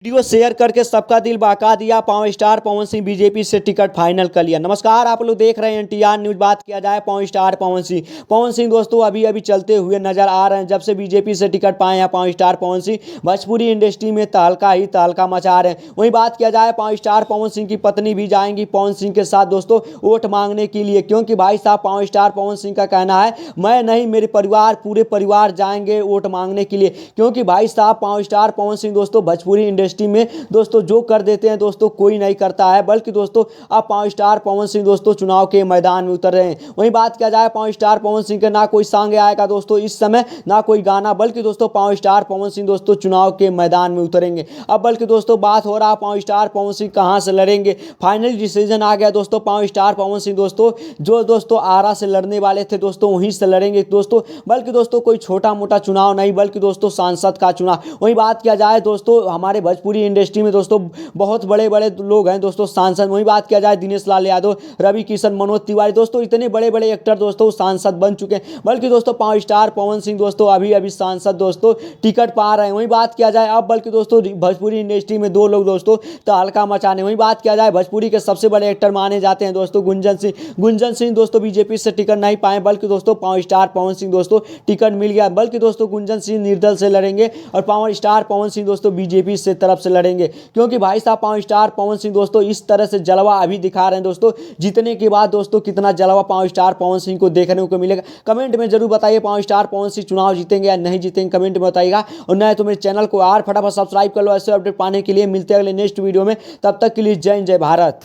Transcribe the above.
Video share करके सबका दिल बहका दिया। Power star Pawan Singh BJP से टिकट फाइनल कर लिया। नमस्कार, आप लोग देख रहे हैं एनटीआर न्यूज। बात किया जाए पावर स्टार पवन सिंह दोस्तों अभी अभी चलते हुए नजर आ रहे हैं। जब से बीजेपी से टिकट पाए हैं power star Pawan Singh, Bhojpuri industry में तहलका ही तहलका मचा रहे हैं। वहीं बात किया जाए पावर स्टार पवन सिंह की पत्नी भी जाएंगी पवन सिंह के साथ दोस्तों वोट मांगने के लिए, क्योंकि भाई साहब पावर स्टार पवन सिंह का कहना है मैं नहीं, मेरे परिवार पूरे परिवार जाएंगे वोट मांगने के लिए, क्योंकि भाई साहब पावर स्टार पवन सिंह दोस्तों भोजपुरी इंडस्ट्री में दोस्तों जो कर देते हैं दोस्तों कोई नहीं करता है, बल्कि दोस्तों अब पावर स्टार पवन सिंह दोस्तों चुनाव के मैदान में उतर रहे हैं। वहीं बात किया जाए पावर स्टार पवन सिंह का ना कोई सॉन्ग आएगा दोस्तों इस समय, ना कोई गाना, बल्कि दोस्तों पावर स्टार पवन सिंह दोस्तों चुनाव के मैदान में उतरेंगे। अब बल्कि दोस्तों बात हो रहा है पावर स्टार पवन सिंह कहां से लड़ेंगे। फाइनल डिसीजन आ गया दोस्तों, पावर स्टार पवन सिंह दोस्तों जो दोस्तों आरा से लड़ने वाले थे दोस्तों वहीं से लड़ेंगे दोस्तों, बल्कि दोस्तों कोई छोटा मोटा चुनाव नहीं, बल्कि दोस्तों सांसद का चुनाव। वहीं बात किया जाए दोस्तों हमारे भोजपुरी इंडस्ट्री में दोस्तों बहुत बड़े बड़े लोग हैं दोस्तों सांसद। वहीं बात किया जाए दिनेश लाल यादव, रवि किशन, मनोज तिवारी दोस्तों इतने बड़े बड़े एक्टर दोस्तों सांसद बन चुके हैं, बल्कि दोस्तों पावर स्टार पवन सिंह दोस्तों अभी अभी सांसद दोस्तों टिकट पा रहे हैं। वहीं बात किया जाए अब बल्कि दोस्तों भोजपुरी इंडस्ट्री में दो लोग दोस्तों तहलका मचाने। वहीं बात किया जाए भोजपुरी के सबसे बड़े एक्टर माने जाते हैं दोस्तों गुंजन सिंह दोस्तों बीजेपी से टिकट नहीं पाए, बल्कि दोस्तों पावर स्टार पवन सिंह दोस्तों टिकट मिल गया, बल्कि दोस्तों गुंजन सिंह निर्दल से लड़ेंगे और पावर स्टार पवन सिंह दोस्तों बीजेपी से तरफ से लड़ेंगे, क्योंकि भाई साहब पावर स्टार पवन सिंह दोस्तों इस तरह से जलवा अभी दिखा रहे हैं दोस्तों, जीतने के बाद दोस्तों कितना जलवा पावर स्टार पवन सिंह को देखने को मिलेगा। कमेंट में जरूर बताइए पावर स्टार पवन सिंह चुनाव जीतेंगे या नहीं जीतेंगे, कमेंट में बताइएगा। और नए तो मेरे चैनल को यार फटाफट सब्सक्राइब कर लो ऐसे अपडेट पाने के लिए। मिलते हैं अगले नेक्स्ट वीडियो में, तब तक के लिए जय हिंद जय भारत।